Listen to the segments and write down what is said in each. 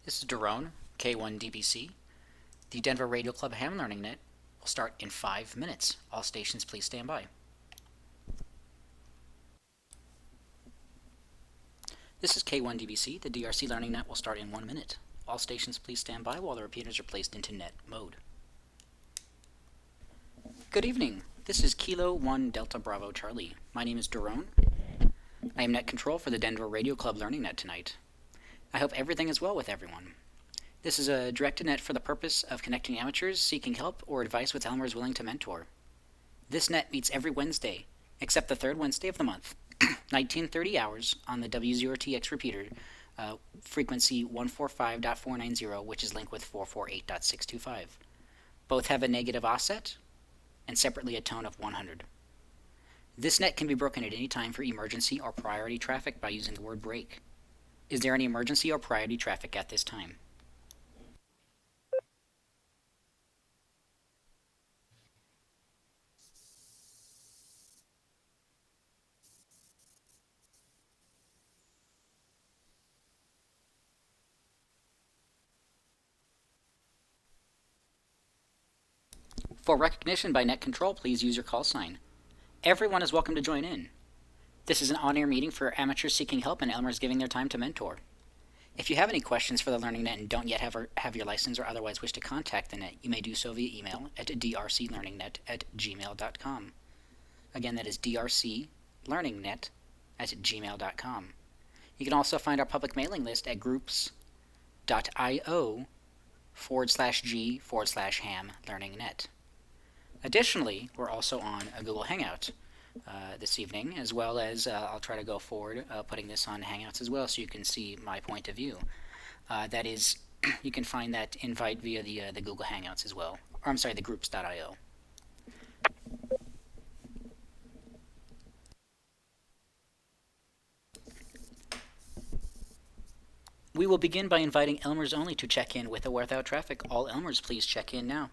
This is Daron, K1DBC. The Denver Radio Club Ham Learning Net will start in 5 minutes. All stations, please stand by. This is K1DBC. The DRC Learning Net will start in 1 minute. All stations, please stand by while the repeaters are placed into net mode. Good evening. This is Kilo 1 Delta Bravo Charlie. My name is Daron. I am net control for the Denver Radio Club Learning Net tonight. I hope everything is well with everyone. This is a directed net for the purpose of connecting amateurs seeking help or advice with Elmers willing to mentor. This net meets every Wednesday, except the third Wednesday of the month, 1930 hours on the W0TX repeater, frequency 145.490, which is linked with 448.625. Both have a negative offset and separately a tone of 100. This net can be broken at any time for emergency or priority traffic by using the word break. Is there any emergency or priority traffic at this time? For recognition by net control, please use your call sign. Everyone is welcome to join in. This is an on-air meeting for amateurs seeking help and Elmers giving their time to mentor. If you have any questions for the Learning Net and don't yet have your license or otherwise wish to contact the net, you may do so via email at drclearningnet@gmail.com. Again, that is drclearningnet@gmail.com. You can also find our public mailing list at groups.io/g/ham learning net. Additionally, we're also on a Google Hangout this evening, as well as I'll try to go forward putting this on Hangouts as well so you can see my point of view. That is, you can find that invite via the Google Hangouts as well. Or I'm sorry, the groups.io. We will begin by inviting Elmers only to check in with or without traffic. All Elmers, please check in now.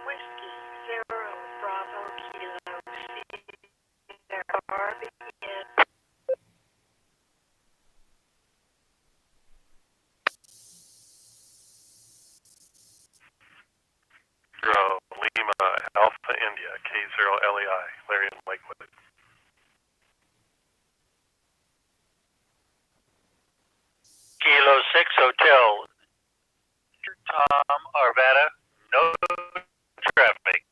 Whiskey, Zero, Bravo, Kilo, Sierra, begin. Lima, Alpha India, K0LEI, Larry and Lakewood. Kilo 6 Hotel, Tom Arvada, no traffic.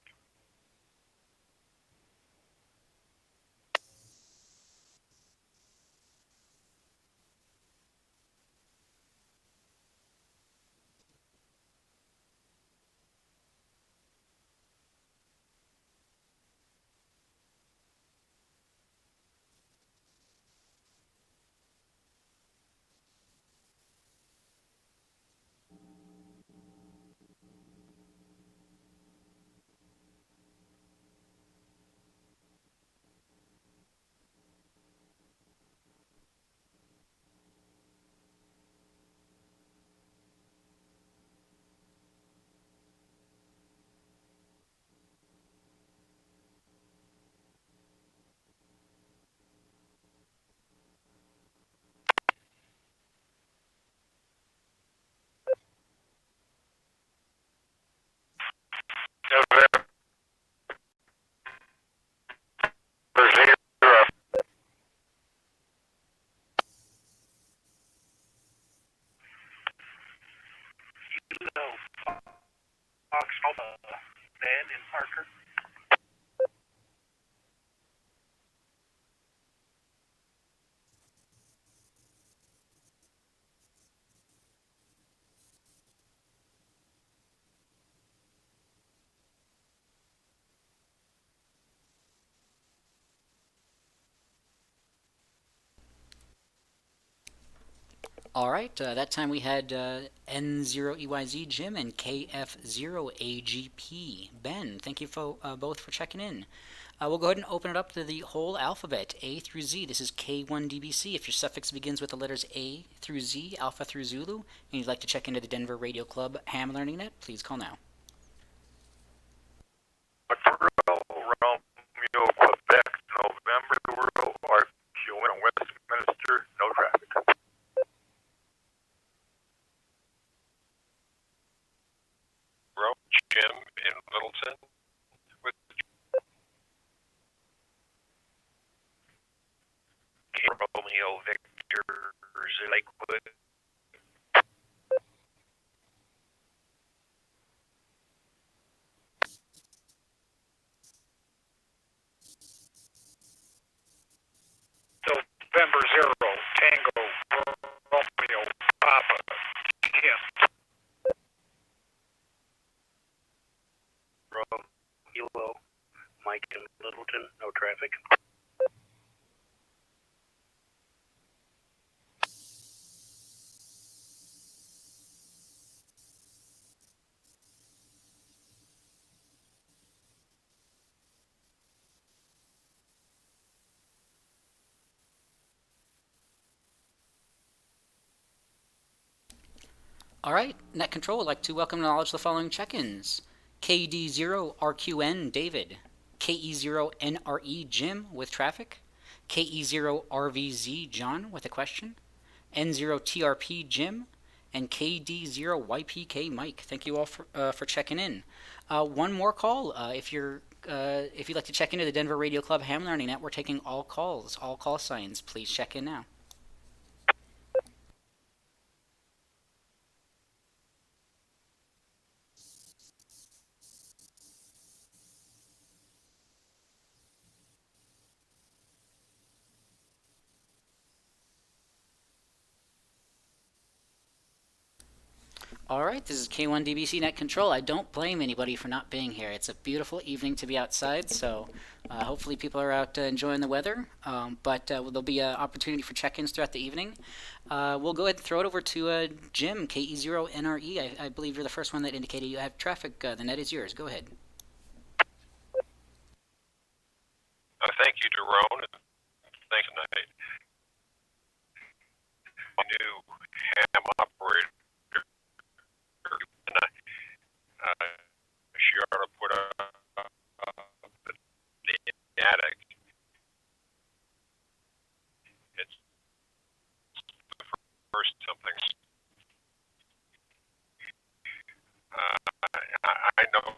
Alpha Van in Parker. All right, that time we had N0EYZ Jim and KF0AGP Ben. Thank you both for checking in. We'll go ahead and open it up to the whole alphabet, A through Z. This is K1DBC. If your suffix begins with the letters A through Z, Alpha through Zulu, and you'd like to check into the Denver Radio Club Ham Learning Net, please call now. Romeo, Quebec, November, RQN, Westminster, no traffic. Jim in Littleton with Romeo, Victor, Lakewood. November 0, Tango, Romeo, Papa, Kim. Kilo, Mike in Littleton, no traffic. All right, Net Control would like to welcome and acknowledge the following check-ins. KD0RQN David, KE0NRE Jim with traffic, KE0RVZ John with a question, N0TRP Jim, and KD0YPK Mike. Thank you all for checking in. One more call. If you'd like to check into the Denver Radio Club Ham Learning Net, we're taking all calls, all call signs. Please check in now. All right, this is K1DBC Net Control. I don't blame anybody for not being here. It's a beautiful evening to be outside, so hopefully people are out enjoying the weather. But there'll be an opportunity for check-ins throughout the evening. We'll go ahead and throw it over to Jim, KE0NRE. I believe you're the first one that indicated you have traffic. The net is yours. Go ahead. Thank you, Daron. Thanks tonight. New ham operator. She ought to put up the attic. It's the first something. I know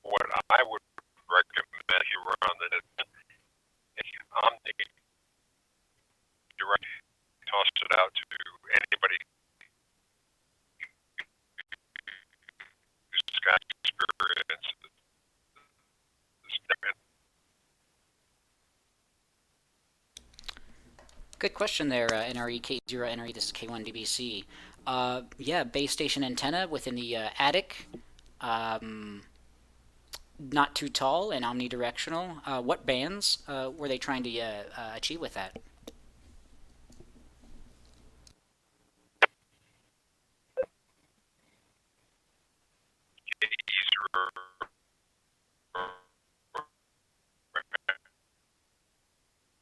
what I would recommend you run the Omni direct, toss it out to anybody who's got experience. Good question there, NRE K0NRE. This is K1DBC. Yeah, base station antenna within the attic. Not too tall and omnidirectional. What bands were they trying to achieve with that?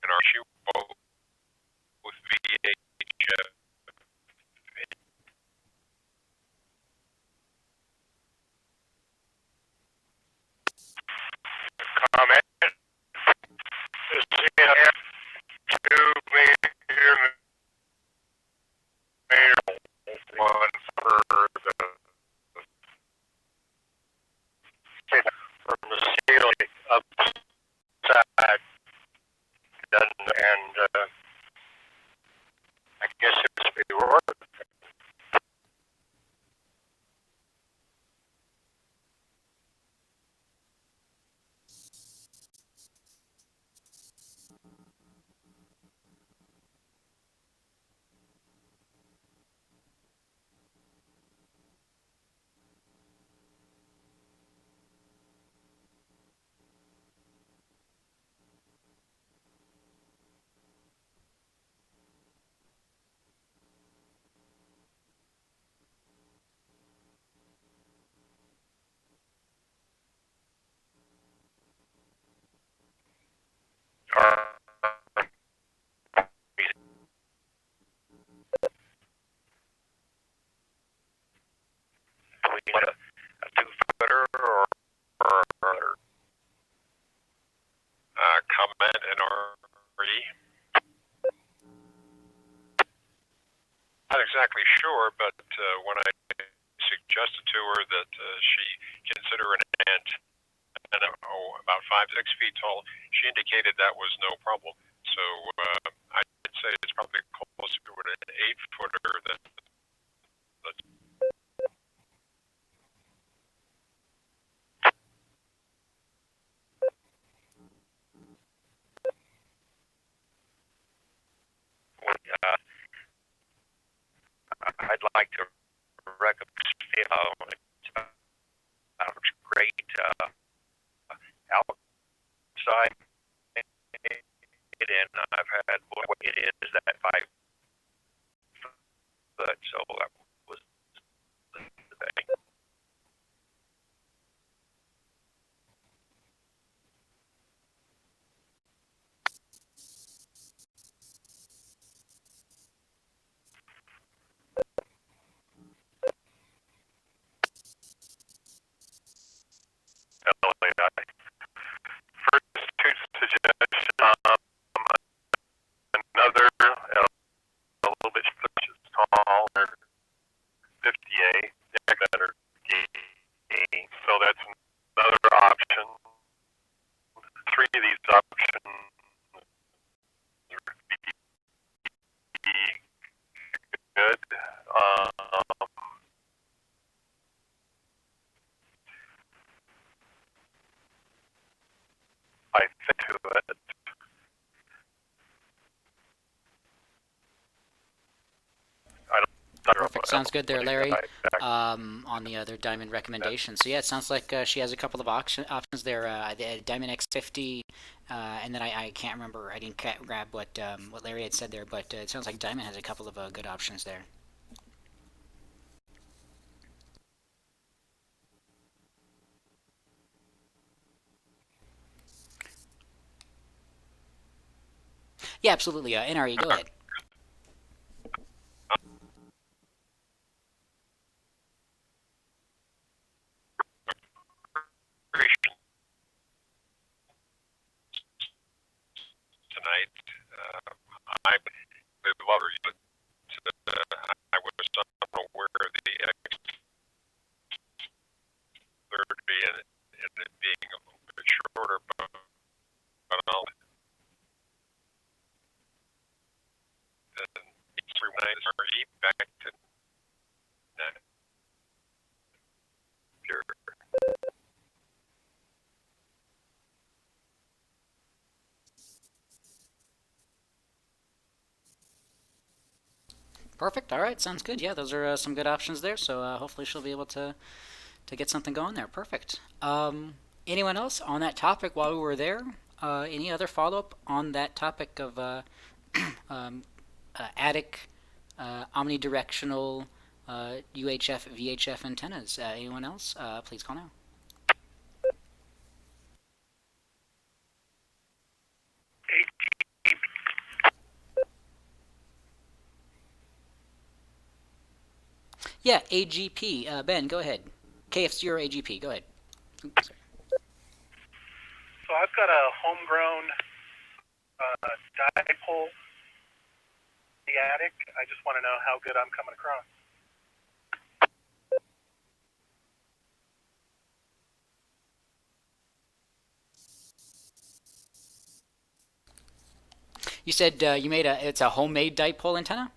And our shoe both with VHF. Comment. This is 2 million one for the from the ceiling upside, and I guess it was be work. not exactly sure, but when I suggested to her that she consider an ant about 5 to 6 feet tall, she indicated that was no problem. So I'd say it's probably closer to an 8-footer than. I'd like to recommend it's great outside, and I've had what it is that 5 foot, so that was the thing. First two suggestions, another a little bit taller, 50A, better gain. So that's another option. 3 of these options would be good. I think to it. Perfect. Sounds good there, Larry. On the other diamond recommendation. So yeah, it sounds like she has a couple of options there. The Diamond X50, and then I can't remember. I didn't grab what Larry had said there, but it sounds like Diamond has a couple of good options there. Yeah, absolutely. NRE, go ahead. Tonight, I would love her, but I was unaware of the X30 and it being a little bit shorter, but I'll through NRE back to that pure. Perfect. All right, sounds good. Yeah, those are some good options there. So hopefully she'll be able to get something going there. Perfect. Anyone else on that topic while we were there? Any other follow-up on that topic of attic omnidirectional UHF VHF antennas? Anyone else? Please call now. Yeah, AGP. Ben, go ahead. KFC or AGP, go ahead. Oops, sorry. So I've got a homegrown dipole in the attic. I just want to know how good I'm coming across. You said you made it's a homemade dipole antenna?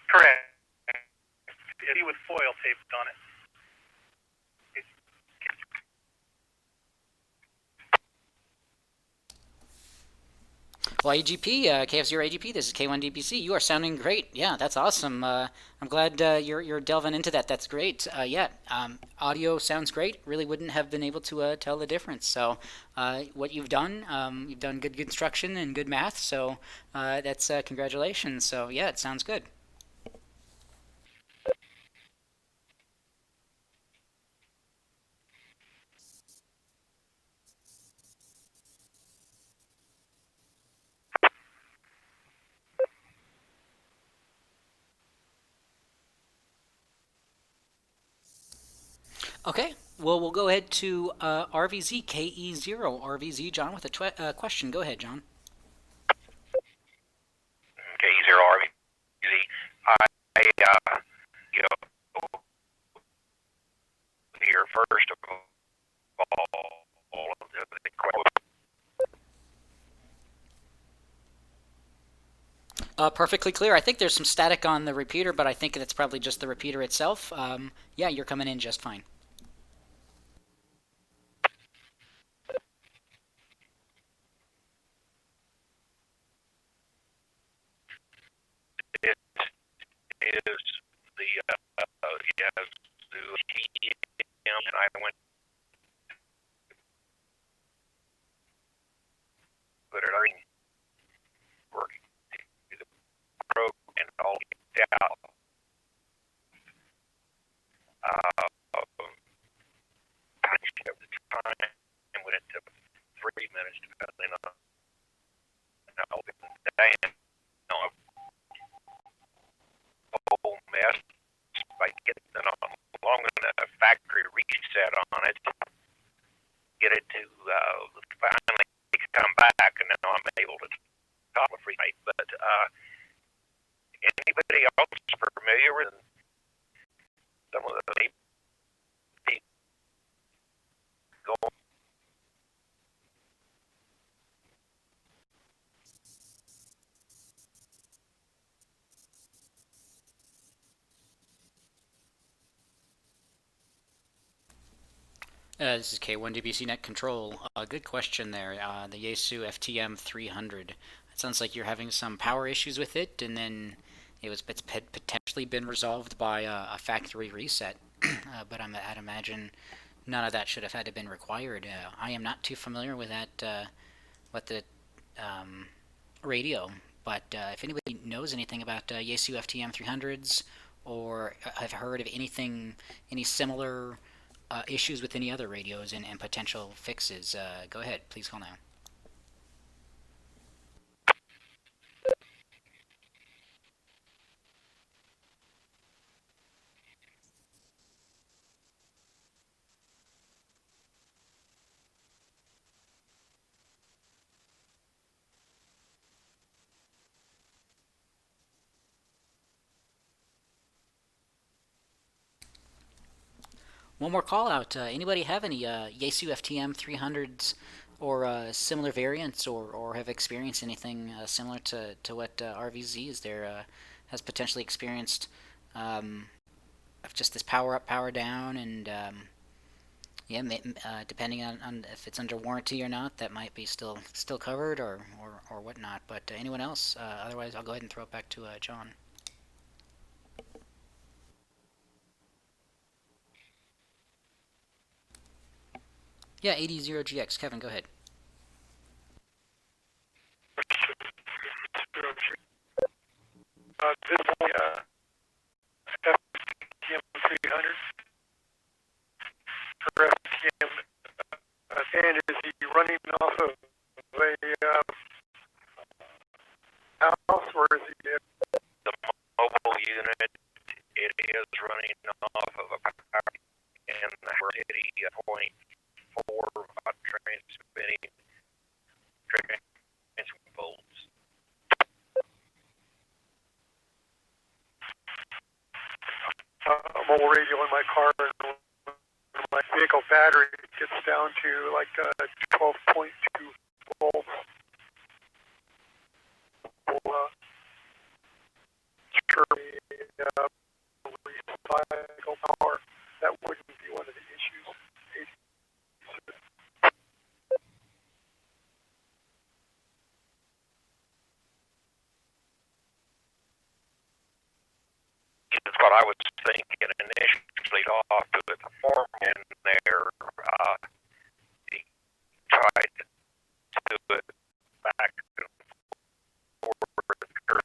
Correct. It's with foil taped on it. Well, AGP, KFC or AGP, this is K1DPC. You are sounding great. Yeah, that's awesome. I'm glad you're delving into that. That's great. Yeah, audio sounds great. Really wouldn't have been able to tell the difference. So, what you've done good construction and good math. So, that's congratulations. So, yeah, it sounds good. Okay. Well, we'll go ahead to RVZ KE0. RVZ, John, with a question. Go ahead, John. K0RVZ. I, you know, here first of all of the questions. Perfectly clear. I think there's some static on the repeater, but I think that's probably just the repeater itself. Yeah, you're coming in just fine. It is the yes, the s.t.e.m, and I went put it on work the program and all out. Of the time when it took 3 minutes depending on how the day and a whole mess by getting it on long enough factory reset on it, get it to finally come back, and now I'm able to talk with free night. But anybody else familiar with some of the maybe going? This is K1DBC Net Control. Good question there. The Yaesu s.t.e.m 300. It sounds like you're having some power issues with it, and then it's potentially been resolved by a factory reset. But I'd imagine none of that should have had to been required. I am not too familiar with that, what the radio, but if anybody knows anything about Yaesu s.t.e.m 300s or have heard of any similar issues with any other radios and potential fixes, go ahead. Please call now. One more call out. Anybody have any Yaesu s.t.e.m 300s or similar variants, or have experienced anything similar to what RVZ is there has potentially experienced, of just this power up, power down, and yeah, depending on if it's under warranty or not, that might be still covered or whatnot. But anyone else? Otherwise, I'll go ahead and throw it back to John. Yeah, 80GX. Kevin, go ahead. This s.t.e.m 300 or s.t.e.m, and is he running off of a house, or is he The mobile unit, it is running off of a power and the 80.4 transmitting volts. mobile radio in my car, and when my vehicle battery gets down to like 12.2 volts? Will recycle power. That wouldn't be one of the issues. That's what I was thinking initially off to the form in there. He tried to do it back and forth,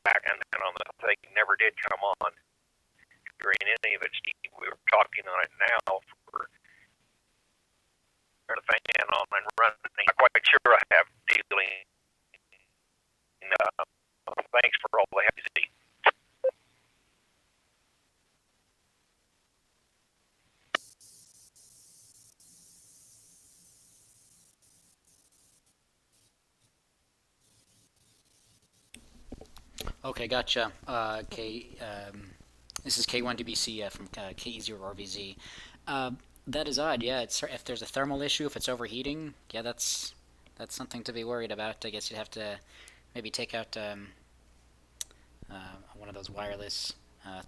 back, and then on the thing never did come on during any of it. We were talking on it now for the fan on and running. I'm quite sure I have dealing. Thanks for all the help. Okay, gotcha. This is K1DBC from KE0RVZ. That is odd. Yeah, if there's a thermal issue, if it's overheating, yeah, that's something to be worried about. I guess you'd have to maybe take out one of those wireless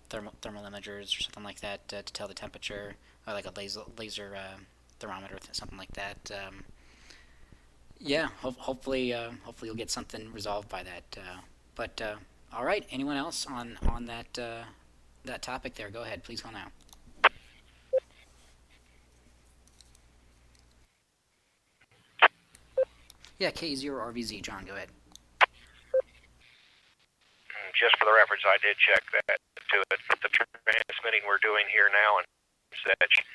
thermal imagers or something like that to tell the temperature, or like a laser thermometer, something like that. Yeah, hopefully you'll get something resolved by that. But all right, anyone else on that topic there? Go ahead, please call now. Yeah, K0RVZ, John, go ahead. Just for the reference, I did check that to it. The transmitting we're doing here now in such,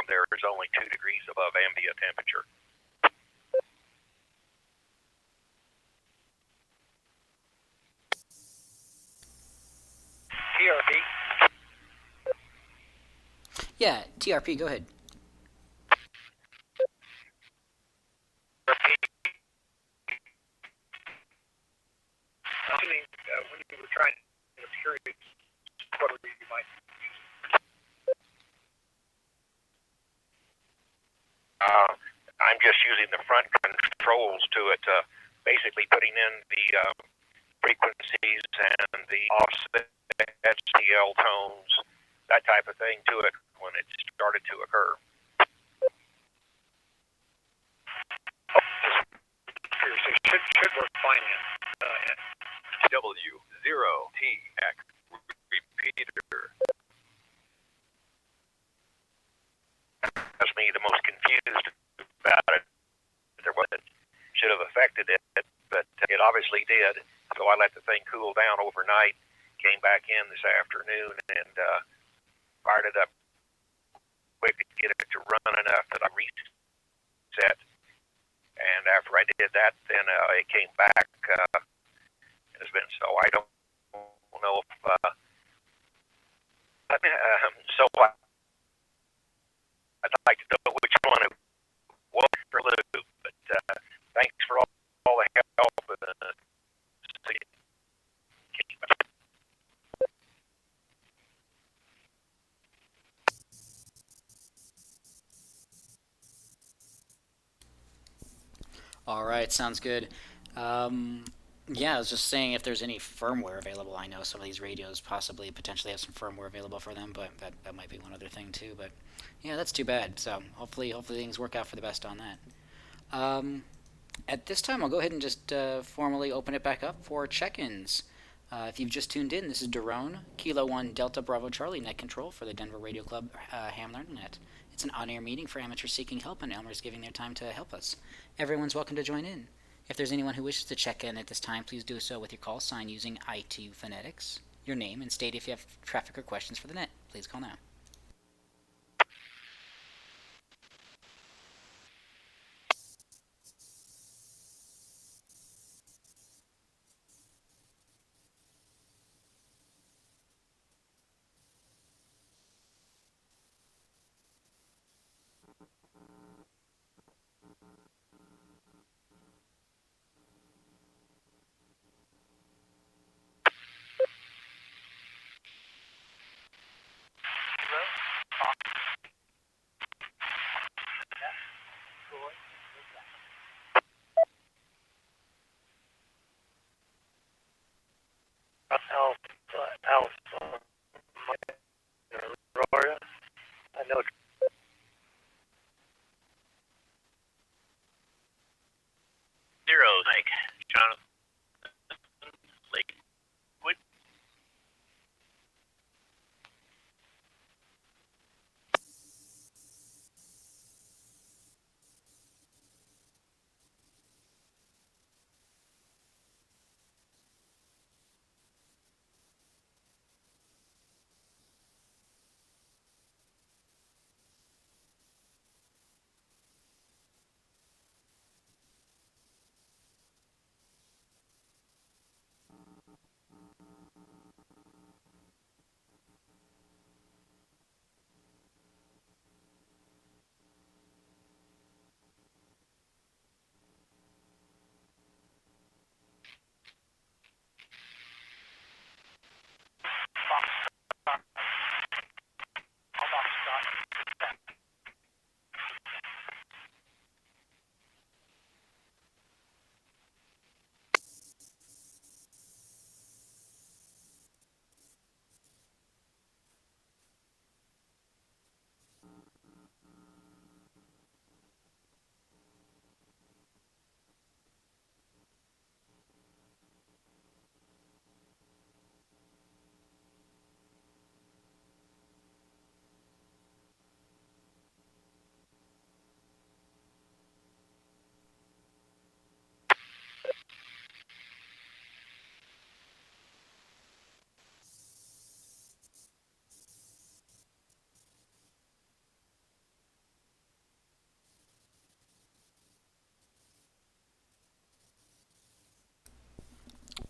there is only 2 degrees above ambient temperature. TRP. Yeah, TRP, go ahead. When you were trying to period, what you might use? I'm just using the front controls to it, basically putting in the frequencies and the offset STL tones, that type of thing to it when it started to occur. Should work fine in W0TX repeater. That's me the most confused about it. There was should have affected it, but it obviously did. So I let the thing cool down overnight, came back in this afternoon, and fired it up quick to get it to run enough that I reset. And after I did that, then it came back. It's been so I don't know if so. I'd like to know which one it was for Lou, but thanks for all the help. All right, sounds good. Yeah, I was just saying if there's any firmware available. I know some of these radios possibly potentially have some firmware available for them, but that might be one other thing too. But yeah, that's too bad. So hopefully things work out for the best on that. At this time, I'll go ahead and just formally open it back up for check-ins. If you've just tuned in, this is Daron, Kilo 1 Delta Bravo Charlie, Net Control for the Denver Radio Club Ham Learning Net. It's an on-air meeting for amateurs seeking help and Elmers giving their time to help us. Everyone's welcome to join in. If there's anyone who wishes to check in at this time, please do so with your call sign using I2 Phonetics, your name, and state if you have traffic or questions for the net. Please call now. Alpha, Aurora. I know. Zero, Mike, Jonathan, Lakewood.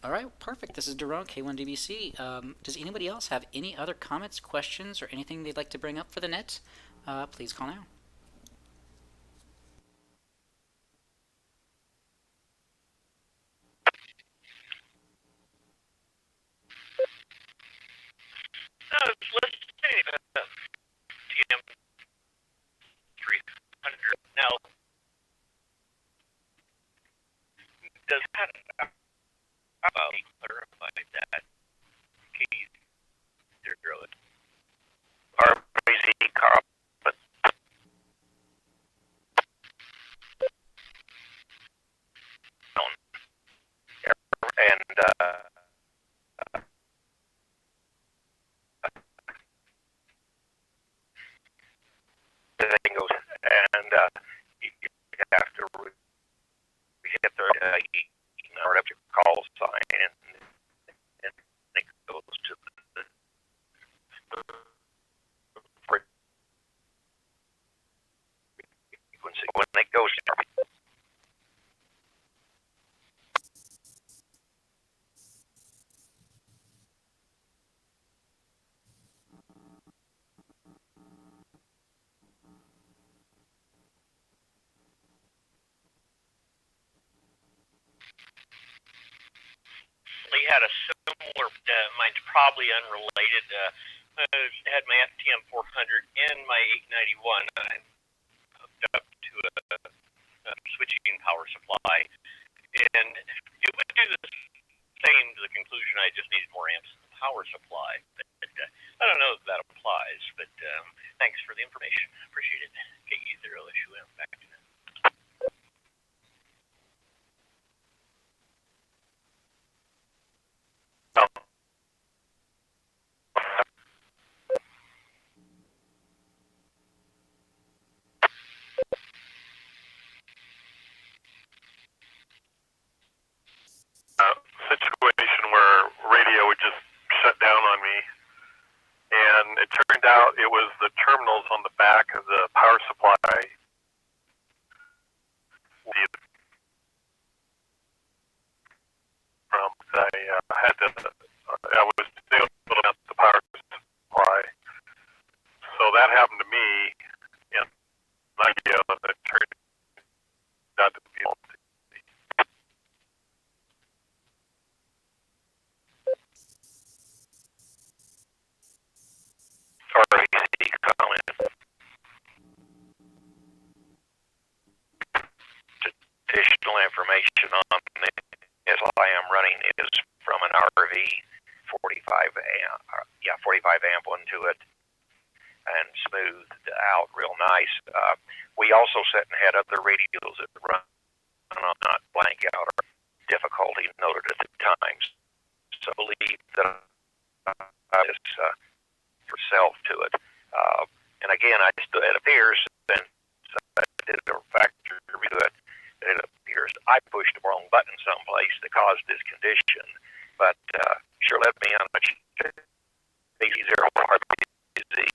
All right, perfect. This is Daron, K1DBC. Does anybody else have any other comments, questions, or anything they'd like to bring up for the net? Please call now. Let's say TM 300. Now, does that clarify that key zero RBZ carbon and everything goes and you have to hit the or have to call sign and it goes to the frequency when it goes to we had a similar, mine's probably unrelated, had my s.t.e.m 400 and my 891 hooked up to a switching power supply, and it would do the same to the conclusion. I just needed more amps in the power supply. But I don't know if that applies, but thanks for the information. Appreciate it. KE0SUM, back to that. Situation where radio would just shut down on me, and it turned out it was the terminals on the back of the power supply. From I was able to put out the power supply, so that happened to me in radio that turned out to be RBZ comment. Additional information on this s.t.e.m running is from an RV, 45 amp one to it, and smoothed out real nice. We also set and had other radios that run on not blank out or difficulty noted at the times. So believe that is for self to it. And again, it appears, and I did a factory review of it, it appears I pushed the wrong button someplace that caused this condition. But sure let me on a zero RBZ.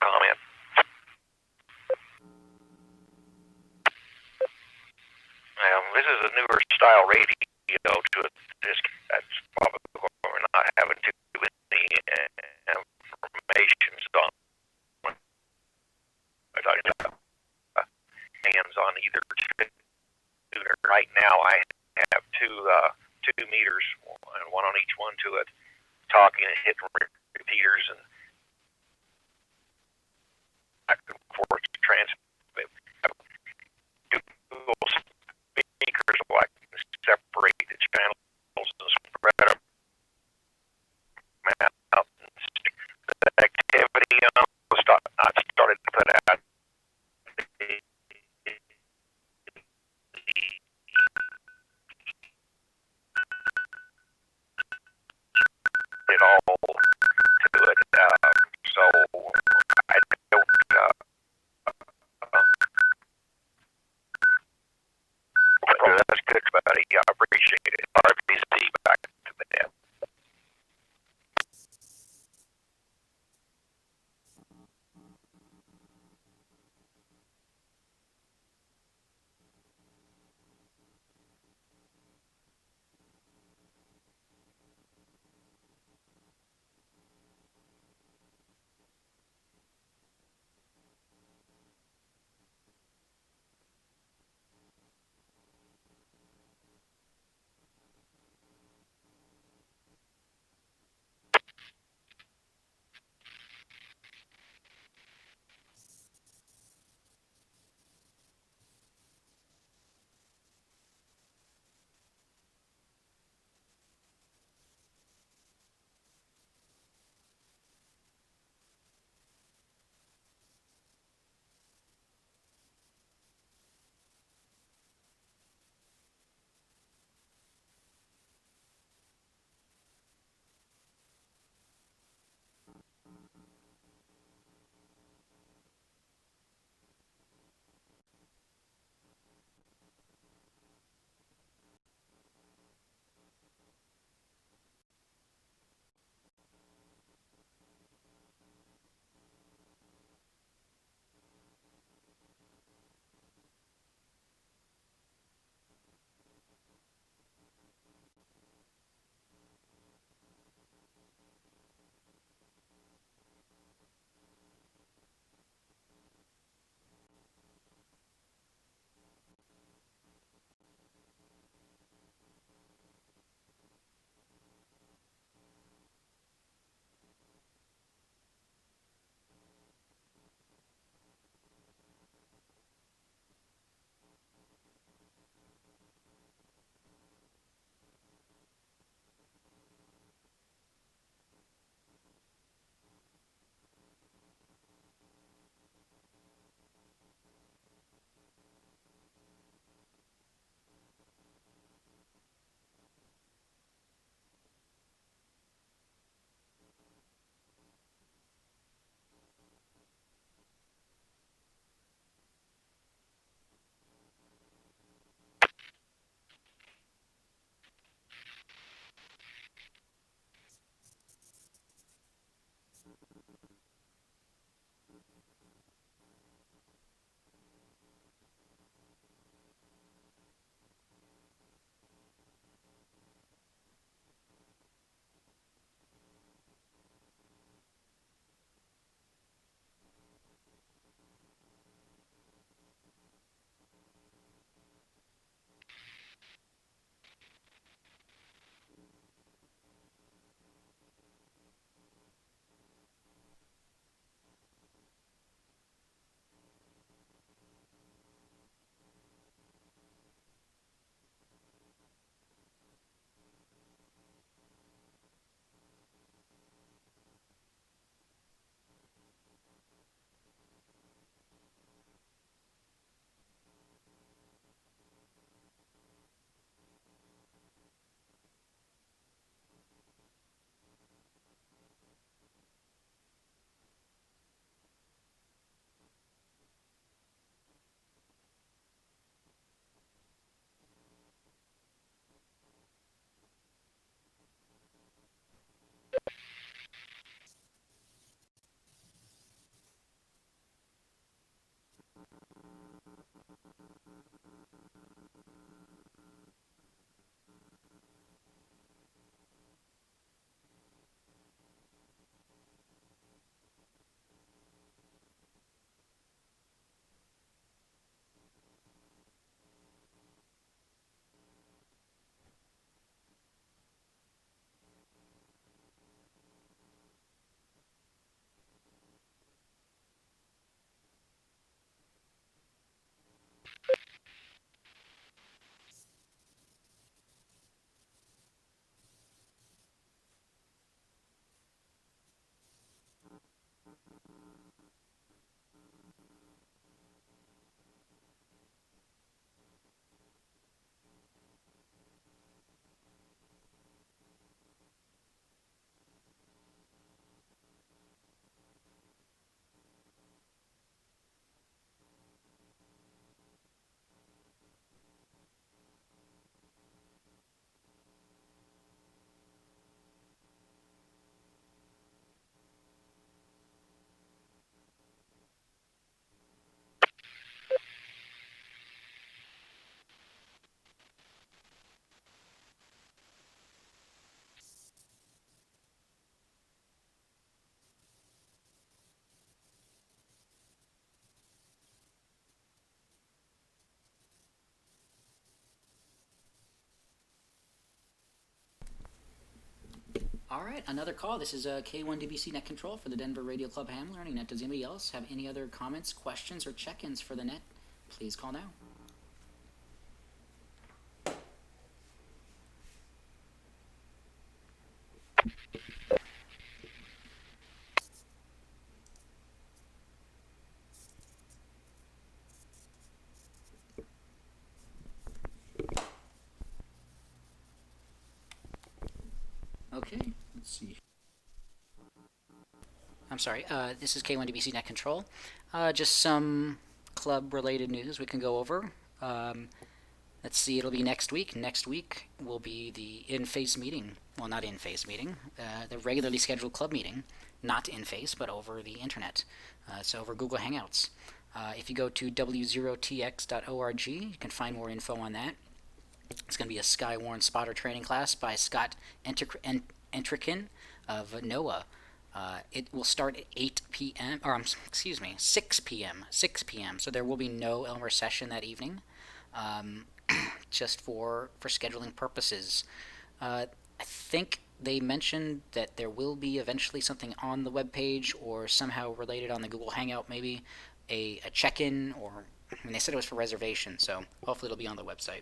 Comment. This is a newer style radio to it. That's probably why we're not having too many information on hands on either tuner. Right now I have two meters, one on each one to it, talking and hitting repeaters and back and forth transmit. Dual speakers so I can separate the channels and spread them out. The activity I started to put out it all to it. So I don't. Well, that's good, buddy. I appreciate it. RBC back to the net. All right, another call. This is K1DBC Net Control for the Denver Radio Club Ham Learning Net. Does anybody else have any other comments, questions, or check-ins for the net? Please call now. Okay, let's see. I'm sorry, this is K1DBC Net Control. Just some club-related news we can go over. Let's see, it'll be next week. Next week will be the in-face meeting. Well, not in-face meeting, the regularly scheduled club meeting. Not in-face, but over the internet. So over Google Hangouts. If you go to w0tx.org, you can find more info on that. It's going to be a Skywarn spotter training class by Scott Entrikin of NOAA. It will start at 8 p.m. or excuse me, 6 p.m. 6 p.m. So there will be no Elmers session that evening, just for scheduling purposes. I think they mentioned that there will be eventually something on the webpage or somehow related on the Google Hangout, maybe a check-in, or I mean, they said it was for reservation, so hopefully it'll be on the website.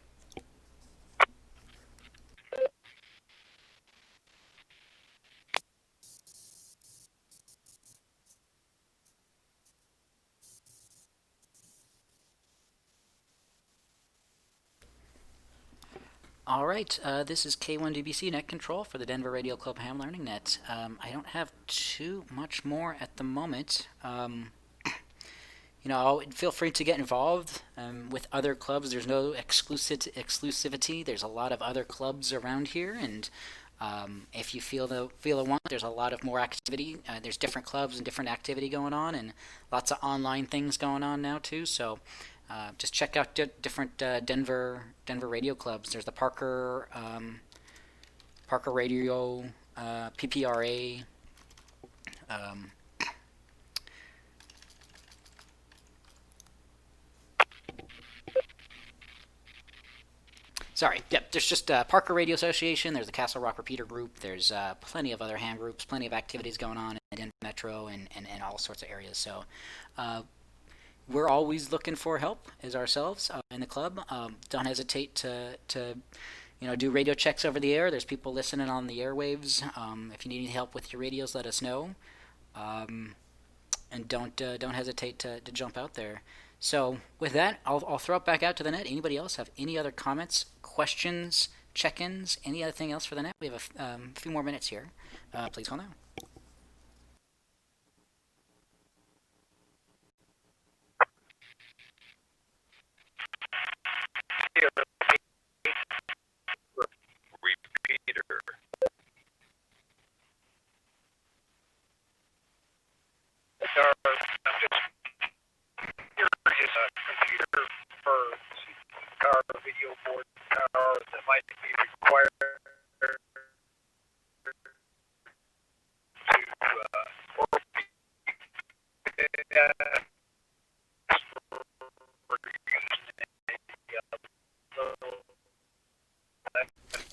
All right, this is K1DBC Net Control for the Denver Radio Club Ham Learning Net. I don't have too much more at the moment. Feel free to get involved with other clubs. There's no exclusivity. There's a lot of other clubs around here, and if you feel the one, there's a lot of more activity. There's different clubs and different activity going on, and lots of online things going on now too. So just check out different Denver radio clubs. There's the Parker Radio, PPRA. Sorry, yep, there's just Parker Radio Association, there's the Castle Rock Repeater Group, there's plenty of other ham groups, plenty of activities going on in Denver Metro and all sorts of areas. So we're always looking for help as ourselves in the club. Don't hesitate to do radio checks over the air. There's people listening on the airwaves. If you need any help with your radios, let us know. And don't hesitate to jump out there. So with that, I'll throw it back out to the net. Anybody else have any other comments, questions, check-ins, any other thing else for the net? We have a few more minutes here. Please call now. Repeater. Here is a computer for car video board power that might be required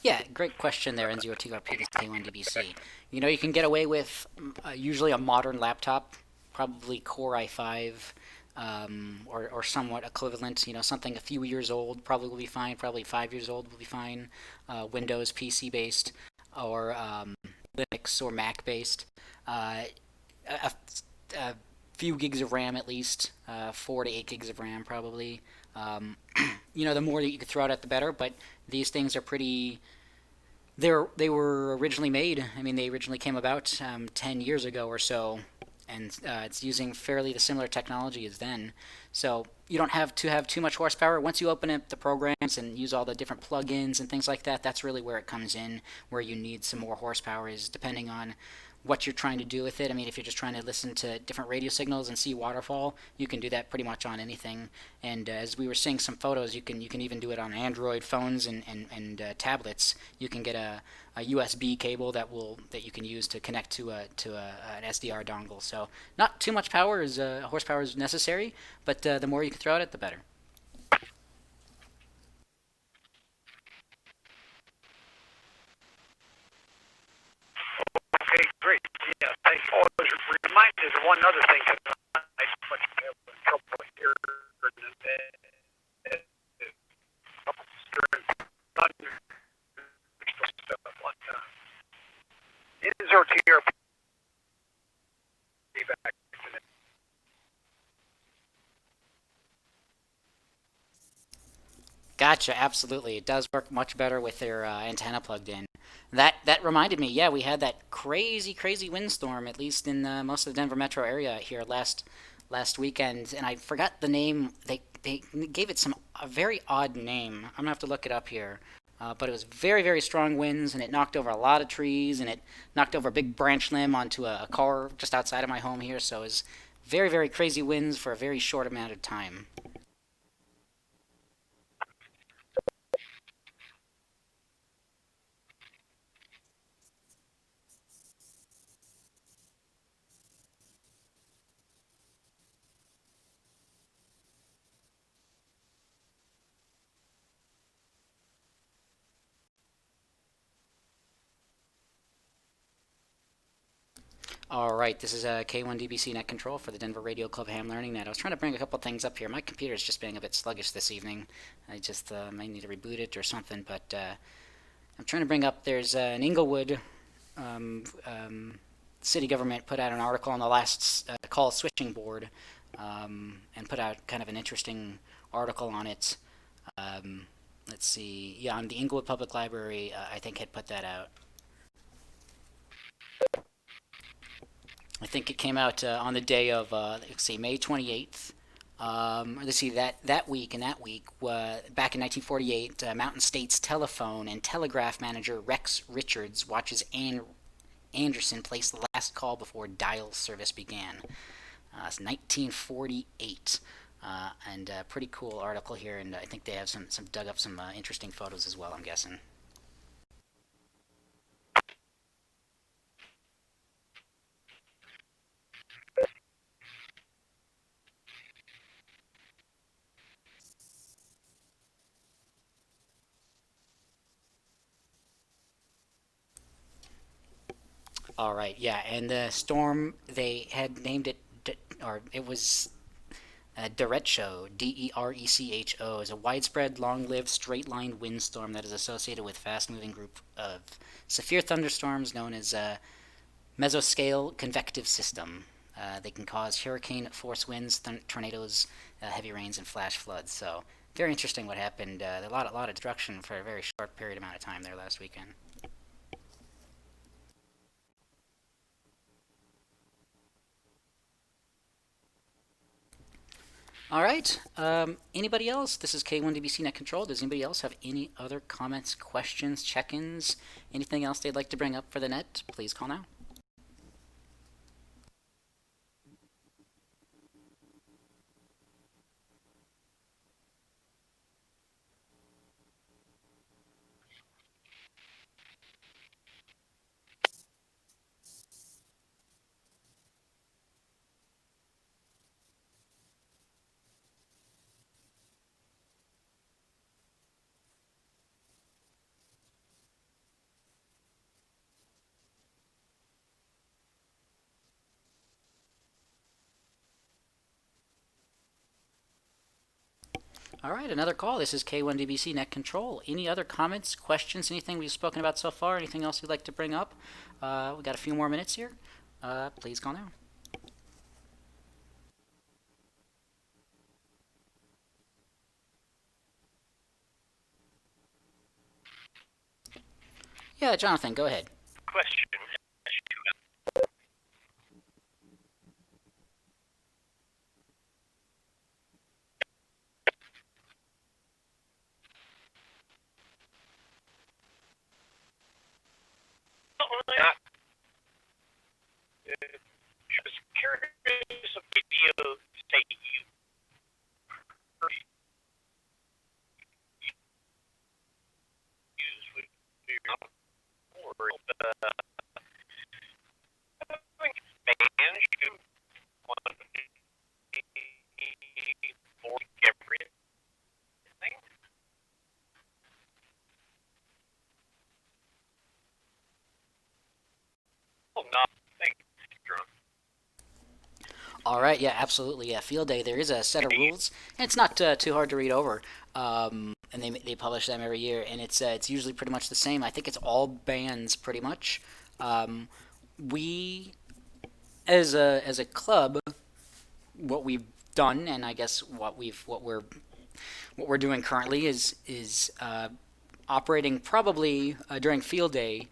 Yeah, great question there, N0TRP, K1DBC. You can get away with usually a modern laptop, probably Core i5, or somewhat equivalent, something a few years old probably will be fine, probably 5 years old will be fine, Windows PC based, or Linux or Mac based, a few gigs of RAM at least, 4 to 8 gigs of RAM probably. The more that you could throw out at the better, but these things are pretty... They were originally made, they originally came about 10 years ago or so, and it's using fairly the similar technology as then. So you don't have to have too much horsepower. Once you open up the programs and use all the different plugins and things like that, that's really where it comes in, where you need some more horsepower is depending on what you're trying to do with it. If you're just trying to listen to different radio signals and see waterfall, you can do that pretty much on anything. And as we were seeing some photos, you can even do it on Android phones and tablets. You can get a USB cable that you can use to connect to an SDR dongle. So not too much horsepower is necessary, but the more you can throw at it, the better. one other thing tonight, but you have trouble here. Is our TRP back? Gotcha, absolutely. It does work much better with their antenna plugged in. That reminded me, yeah, we had that crazy windstorm, at least in most of the Denver metro area here last weekend, and I forgot the name. They gave it a very odd name. I'm gonna have to look it up here. But it was very strong winds, and it knocked over a lot of trees, and it knocked over a big branch limb onto a car just outside of my home here. So it was very crazy winds for a very short amount of time. All right, this is K1DBC Net Control for the Denver Radio Club Ham Learning Net. I was trying to bring a couple things up here. My computer's just being a bit sluggish this evening. I just might need to reboot it or something, but I'm trying to bring up, there's an Inglewood city government put out an article on the last call switching board and put out kind of an interesting article on it. Let's see, yeah, on the Inglewood Public Library, I think had put that out. I think it came out on the day of, let's see, May 28th. Let's see, that week, back in 1948, Mountain States telephone and telegraph manager Rex Richards watches Ann Anderson place the last call before dial service began. It's 1948. And a pretty cool article here, and I think they have some dug up some interesting photos as well, I'm guessing. All right, yeah, and the storm, they had named it, or it was derecho, Derecho, is a widespread, long-lived, straight-line windstorm that is associated with fast-moving group of severe thunderstorms known as mesoscale convective system. They can cause hurricane-force winds, tornadoes, heavy rains, and flash floods. So very interesting what happened. A lot of destruction for a very short period amount of time there last weekend. All right. Anybody else? This is K1DBC Net Control. Does anybody else have any other comments, questions, check-ins, anything else they'd like to bring up for the net? Please call now. All right, another call. This is K1DBC Net Control. Any other comments, questions, anything we've spoken about so far? Anything else you'd like to bring up? We got a few more minutes here. Please call now. Yeah, Jonathan, go ahead. Question. Just curious of video say you use with your or fans you want to for everything. Oh, nothing. All right, yeah, absolutely. Yeah, field day. There is a set of rules, and it's not too hard to read over. And they publish them every year, and it's usually pretty much the same. I think it's all bands pretty much. Um, we as a club, what we've done, and I guess what we're doing currently is operating probably during field day.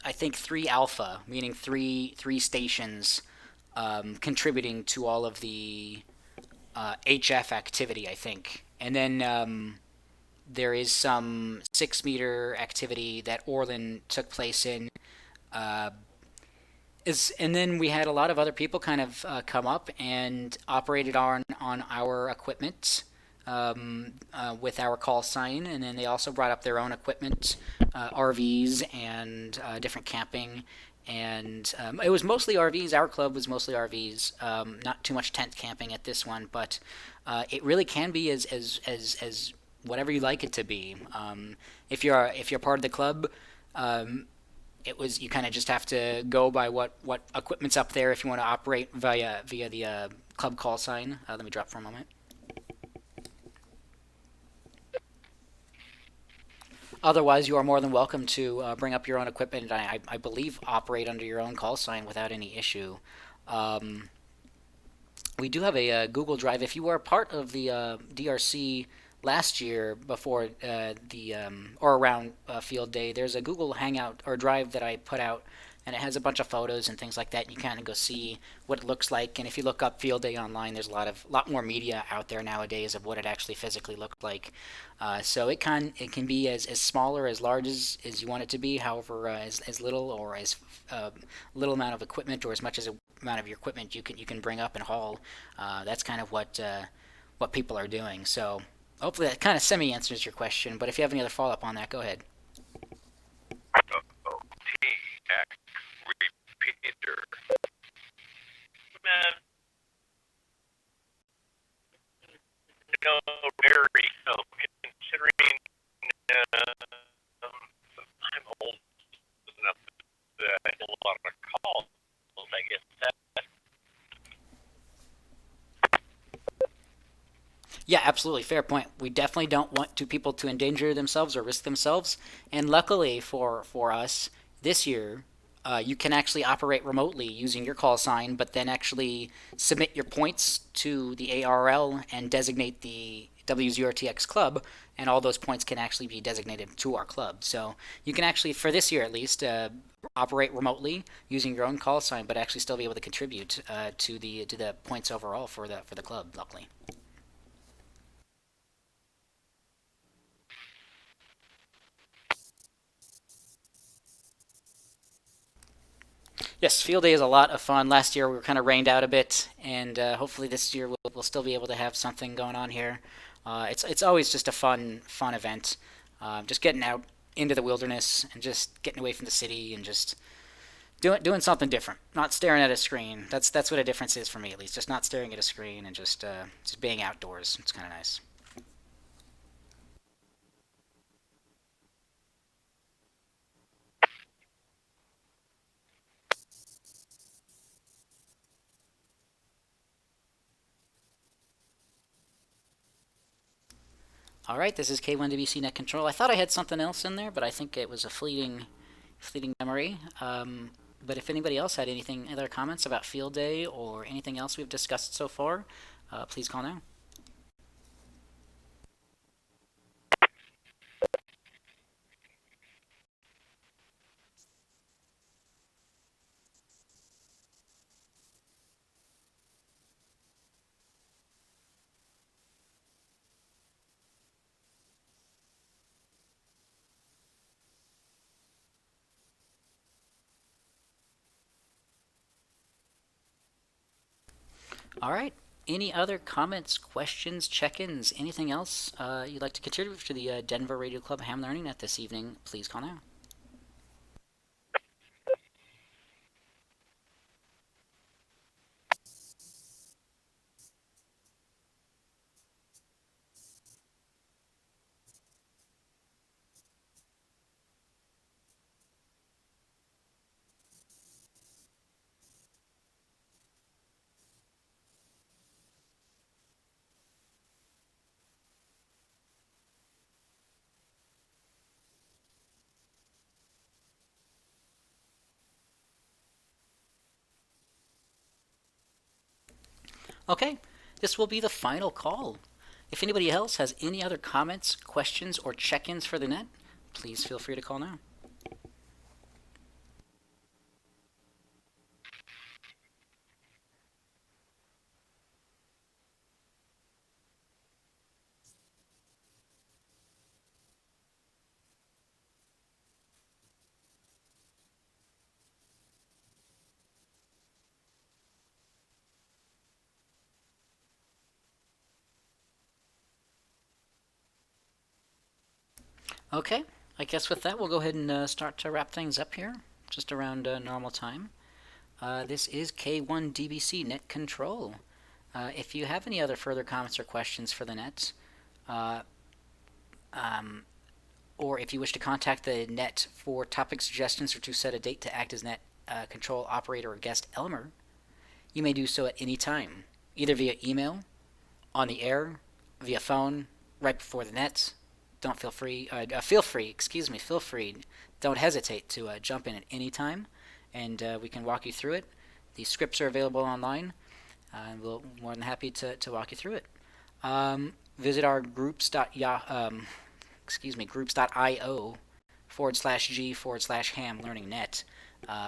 I think three alpha, meaning three stations, contributing to all of the HF activity, I think. And then there is some 6 meter activity that Orland took place in. Uh, and then we had a lot of other people kind of come up and operated on our equipment with our call sign, and then they also brought up their own equipment, RVs and different camping. And it was mostly RVs. Our club was mostly RVs. Not too much tent camping at this one, but it really can be as whatever you like it to be. If you're part of the club, it was you kind of just have to go by what equipment's up there if you want to operate via the club call sign. Let me drop for a moment. Otherwise, you are more than welcome to bring up your own equipment and I believe operate under your own call sign without any issue. Um, we do have a Google Drive. If you were part of the DRC last year before the or around field day, there's a Google Hangout or Drive that I put out, and it has a bunch of photos and things like that. You kind of go see what it looks like, and if you look up field day online, there's a lot more media out there nowadays of what it actually physically looked like. So it can be as small or as large as you want it to be, however as little or as little amount of equipment or as much as a amount of your equipment you can bring up and haul. That's kind of what people are doing. So hopefully that kind of semi answers your question. But if you have any other follow up on that, go ahead. Repeater. Very, considering I'm old enough that I get a lot of calls, I guess that. Yeah, absolutely. Fair point. We definitely don't want people to endanger themselves or risk themselves. And luckily for us, this year, you can actually operate remotely using your call sign, but then actually submit your points to the ARL and designate the W0TX club, and all those points can actually be designated to our club. So you can actually, for this year at least, operate remotely using your own call sign, but actually still be able to contribute to the points overall for the club. Luckily. Yes, field day is a lot of fun. Last year we were kind of rained out a bit, and hopefully this year we'll still be able to have something going on here. It's always just a fun event. Just getting out into the wilderness and just getting away from the city and just doing something different. Not staring at a screen. That's what a difference is for me at least. Just not staring at a screen and just being outdoors. It's kind of nice. All right, this is K1WC Net Control. I thought I had something else in there, but I think it was a fleeting memory. But if anybody else had anything, other comments about field day or anything else we've discussed so far, please call now. All right. Any other comments, questions, check-ins, anything else you'd like to contribute to the Denver Radio Club Ham Learning Net this evening? Please call now. Okay, this will be the final call. If anybody else has any other comments, questions, or check-ins for the net, please feel free to call now. Okay, I guess with that, we'll go ahead and start to wrap things up here, just around normal time. This is K1DBC Net Control. If you have any other further comments or questions for the net, or if you wish to contact the net for topic suggestions or to set a date to act as net control operator or guest Elmer, you may do so at any time, either via email, on the air, via phone, right before the net. Feel free. Don't hesitate to jump in at any time, and we can walk you through it. The scripts are available online, and we're more than happy to walk you through it. Visit our groups.io /g/ham learning net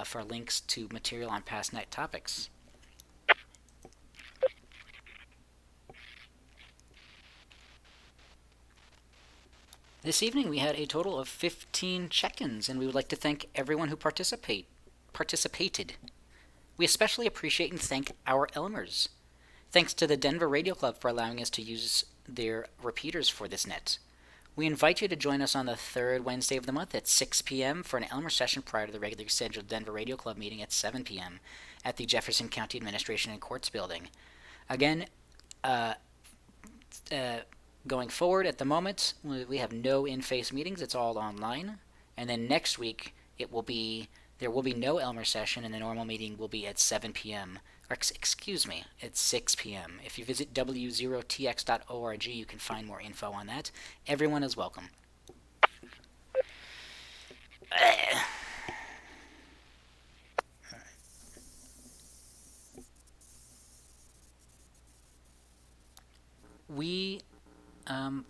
for links to material on past net topics. This evening we had a total of 15 check-ins, and we would like to thank everyone who participated. We especially appreciate and thank our Elmers. Thanks to the Denver Radio Club for allowing us to use their repeaters for this net. We invite you to join us on the third Wednesday of the month at 6 p.m. for an Elmer session prior to the regularly scheduled Denver Radio Club meeting at 7 p.m. at the Jefferson County Administration and Courts Building. Again, going forward at the moment, we have no in-face meetings. It's all online. And then next week, there will be no Elmer session, and the normal meeting will be at 7 p.m. Or, at 6 p.m. If you visit w0tx.org, you can find more info on that. Everyone is welcome.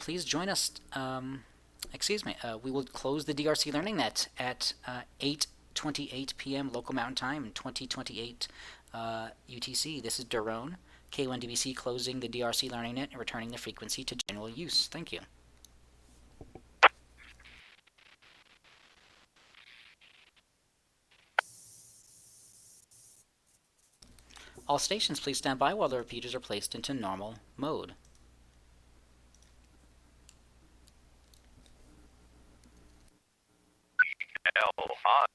Please join us. We will close the DRC Learning Net at 8:28 p.m. local Mountain Time, 2028 UTC. This is Daron, K1DBC, closing the DRC Learning Net and returning the frequency to general use. Thank you. All stations, please stand by while the repeaters are placed into normal mode. L on.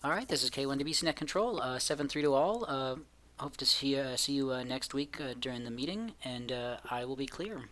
All right, this is K1DBC Net Control, 7-3 to all. Hope to see you next week during the meeting, and I will be clear.